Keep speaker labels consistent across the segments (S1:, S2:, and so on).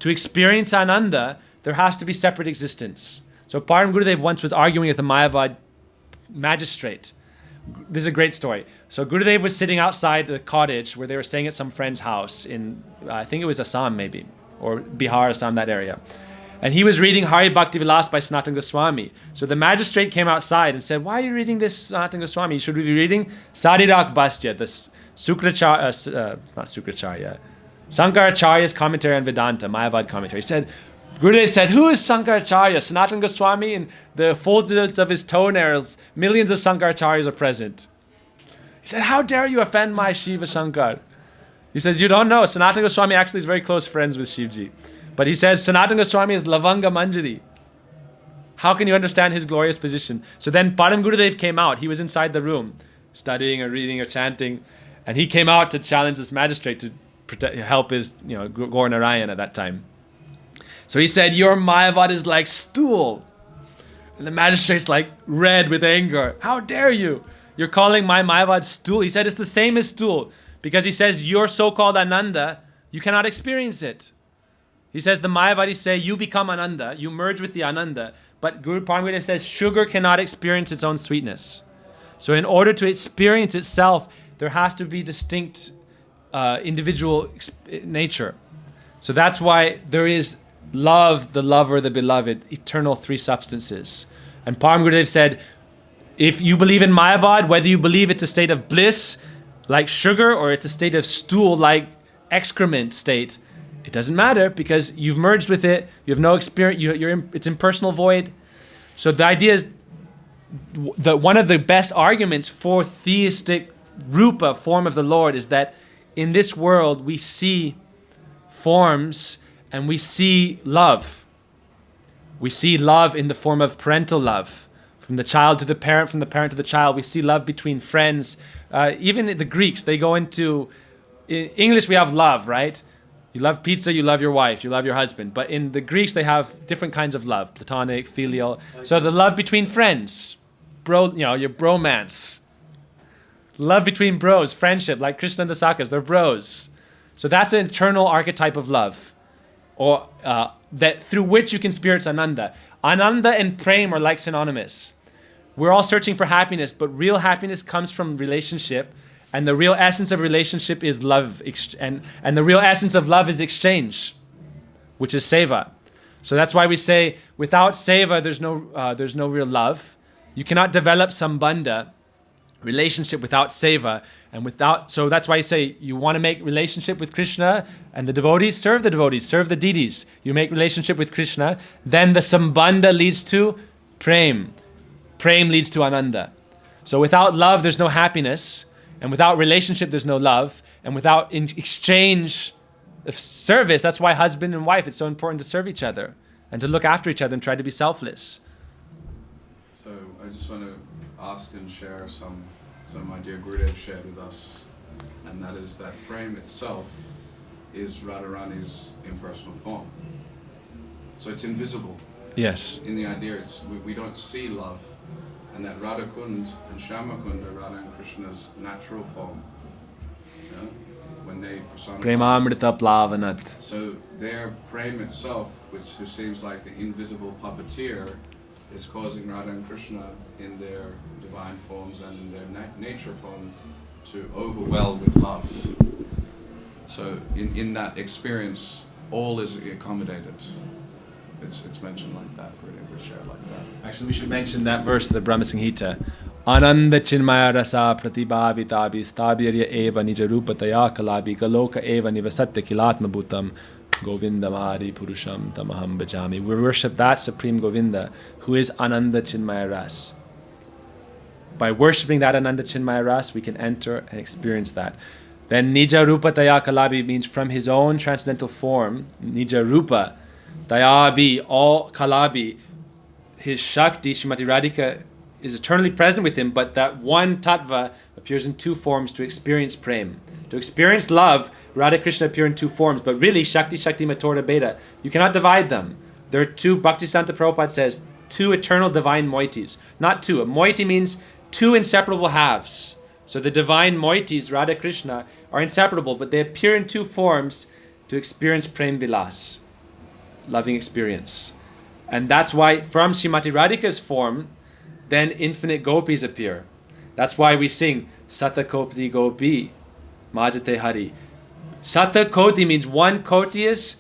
S1: to experience Ananda, there has to be separate existence. So Param Gurudev once was arguing with a Mayavad magistrate. This is a great story. So Gurudev was sitting outside the cottage where they were staying at some friend's house in, I think it was Assam maybe, or Bihar, Assam, that area. And he was reading Hari Bhakti Vilas by Sanatana Goswami. So the magistrate came outside and said, why are you reading this Sanatana Goswami? You should be reading Sarirak Bhastya, this Sukracharya, it's not Sukracharya, Sankaracharya's commentary on Vedanta, Mayavad commentary. He said, Gurudev said, who is Sankaracharya? Sanatana Goswami, in the folds of his toenails, millions of Sankaracharyas are present. He said, how dare you offend my Shiva Shankar? He says, you don't know. Sanatana Goswami actually is very close friends with Shivji. But he says, Sanatana Goswami is Lavanga Manjari. How can you understand his glorious position? So then Param Gurudev came out. He was inside the room, studying or reading or chanting. And he came out to challenge this magistrate to help his, Gaur Narayan at that time. So he said, your Mayavad is like stool. And the magistrate's like red with anger. How dare you? You're calling my Mayavad stool. He said, it's the same as stool. Because he says, your so-called Ananda, you cannot experience it. He says, the Mayavadis say, you become Ananda, you merge with the Ananda. But Guru Param Gurudev says, sugar cannot experience its own sweetness. So in order to experience itself, there has to be distinct individual nature. So that's why there is love, the lover, the beloved, eternal three substances. And Param Gurudev said, if you believe in Mayavad, whether you believe it's a state of bliss, like sugar, or it's a state of stool, like excrement state, it doesn't matter because you've merged with it, you have no experience, it's impersonal void. So the idea is that one of the best arguments for theistic rupa, form of the Lord, is that in this world we see forms and we see love. We see love in the form of parental love. From the child to the parent, from the parent to the child. We see love between friends. Even the Greeks, they go into... In English we have love, right? You love pizza, you love your wife, you love your husband. But in the Greeks they have different kinds of love. Platonic, filial. So the love between friends. Your bromance. Love between bros, friendship, like Krishna and the Sakas, they're bros. So that's an eternal archetype of love. Or that through which you can experience Ananda. Ananda and Prem are like synonymous. We're all searching for happiness, but real happiness comes from relationship, and the real essence of relationship is love, and the real essence of love is exchange, which is seva. So that's why we say without seva, there's no real love. You cannot develop sambandha, relationship, without seva, so that's why you say you want to make relationship with Krishna and the devotees, serve the deities. You make relationship with Krishna, then the sambandha leads to prem. Prem leads to ananda. So without love, there's no happiness, and without relationship, there's no love, and without exchange of service, that's why husband and wife, it's so important to serve each other and to look after each other and try to be selfless.
S2: So I just want to ask and share some idea Gurudev shared with us, and that is that Prem itself is Radharani's impersonal form. So it's invisible.
S1: Yes.
S2: In the idea, we don't see love, and that Radha Kund and Shama Kund are Radha and Krishna's natural form. When they personify.
S1: Premamrita plavanat.
S2: So their Prem itself, who seems like the invisible puppeteer, is causing Radha and Krishna in their divine forms and in their nature form to overwhelm with love. So in that experience, all is accommodated. It's mentioned like that, really, shared like that.
S1: Actually, we should mention that verse of the Brahma Samhita. Ananda chinmaya rasa pratibhavitabi stabirya eva nijarupataya kalabi galoka eva nivasatya kilatma bhutam govindamari purusham tamaham bhajami. We worship that Supreme Govinda, who is Ananda Chinmaya Ras. By worshipping that Ananda Chinmaya Ras, we can enter and experience that. Then Nija Rupa Daya Kalabi means from his own transcendental form, Nija Rupa, Dayabi, all Kalabi, his Shakti, Srimati Radhika, is eternally present with him, but that one Tattva appears in two forms to experience Prem. To experience love, Radha Krishna appear in two forms, but really Shakti, Shakti, Matorda, Beta, you cannot divide them. There are two, Bhaktisiddhanta Prabhupada says, two eternal divine moieties. Not two. A moiety means two inseparable halves. So the divine moieties, Radha Krishna, are inseparable, but they appear in two forms to experience Prem Vilas. loving experience. And that's why from Srimati Radhika's form, then infinite gopis appear. That's why we sing Sata Koti Gopi Majate Hari. Sata Koti means one koti is,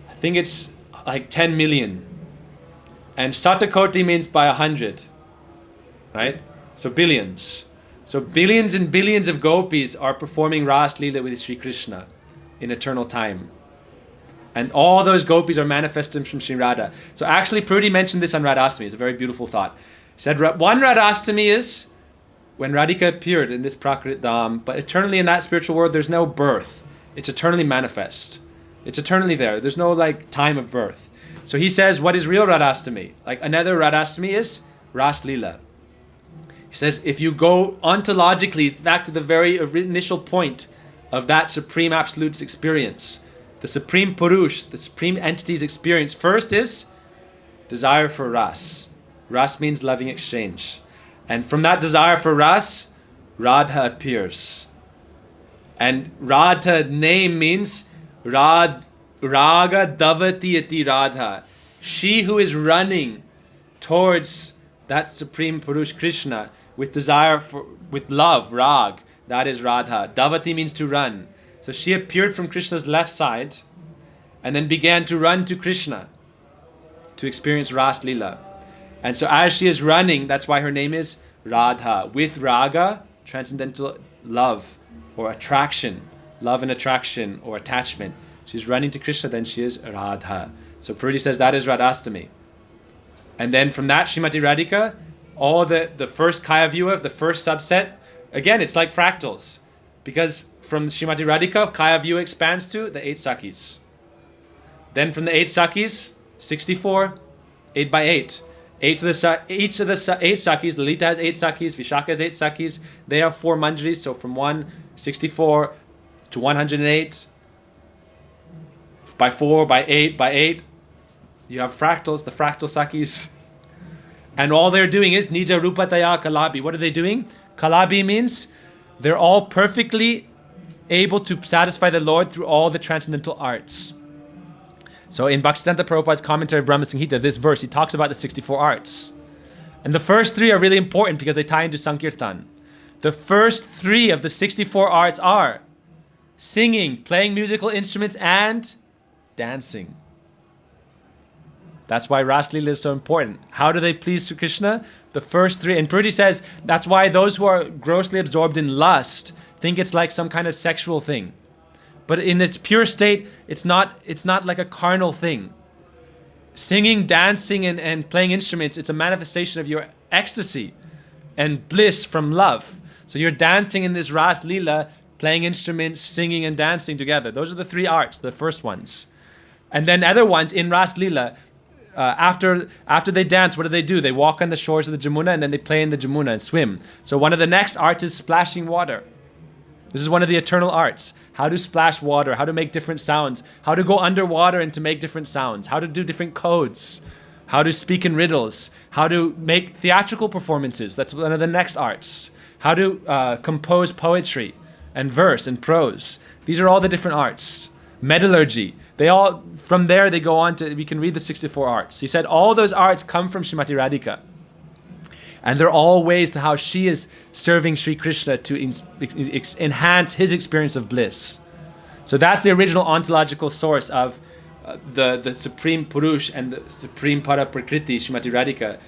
S1: I think it's like 10 million. And Sata Koti means by 100. Right? So billions. So billions and billions of gopis are performing Ras Leela with Sri Krishna in eternal time. And all those gopis are manifested from Sri Radha. So actually Prabhupada mentioned this on Radhastami. It's a very beautiful thought. He said one Radhastami is when Radhika appeared in this Prakrit Dham, but eternally in that spiritual world there's no birth. It's eternally manifest. It's eternally there. There's no like time of birth. So he says what is real Radhastami? Like another Radhastami is Ras Leela. He says if you go ontologically back to the very initial point of that Supreme Absolute's experience, the Supreme Purush, the Supreme Entity's experience, first is desire for Ras. Ras means loving exchange. And from that desire for Ras, Radha appears. And Radha name means Raga Davati Ati Radha. She who is running towards that Supreme Purush Krishna with desire for, with love, Rag, that is Radha. Davati means to run. So she appeared from Krishna's left side and then began to run to Krishna to experience Ras Leela. And so as she is running, that's why her name is Radha. With Raga, transcendental love or attraction, love and attraction or attachment. She's running to Krishna, then she is Radha. So Prabhupada says that is Radhastami. And then from that, Srimati Radhika, all the first Kaya Vyuha, the first subset, again, it's like fractals. Because from Srimati Radhika, Kaya Vyuha expands to the 8 Sakis. Then from the 8 Sakis, 64, 8 by 8. Each of the 8 Sakis, Lalita has 8 Sakis, Vishaka has 8 Sakis. They have 4 Manjaris, so from 164 to 108, by 4, by 8, by 8. You have fractals, the fractal Sakis. And all they're doing is Nija Rupataya Kalabi. What are they doing? Kalabi means they're all perfectly able to satisfy the Lord through all the transcendental arts. So in Bhaktisiddhanta Prabhupada's commentary of Brahma Samhita, this verse, he talks about the 64 arts. And the first 3 are really important because they tie into Sankirtan. The first 3 of the 64 arts are singing, playing musical instruments, and dancing. That's why Ras Leela is so important. How do they please Sri Krishna? The first 3. And Purdy says that's why those who are grossly absorbed in lust think it's like some kind of sexual thing. But in its pure state, it's not like a carnal thing. Singing, dancing, and playing instruments, it's a manifestation of your ecstasy and bliss from love. So you're dancing in this Ras Leela, playing instruments, singing and dancing together. Those are the 3 arts, the first ones. And then other ones in Ras Leela, after they dance, what do? They walk on the shores of the Jamuna and then they play in the Jamuna and swim. So one of the next arts is splashing water. This is one of the eternal arts. How to splash water, how to make different sounds, how to go underwater and to make different sounds, how to do different codes, how to speak in riddles, how to make theatrical performances. That's one of the next arts. How to compose poetry and verse and prose. These are all the different arts. Metallurgy. From there they go on to, we can read the 64 arts. He said all those arts come from Srimati Radhika. And they're all ways to how she is serving Sri Krishna to enhance his experience of bliss. So that's the original ontological source of the Supreme Purush and the Supreme Para Prakriti, Srimati Radhika.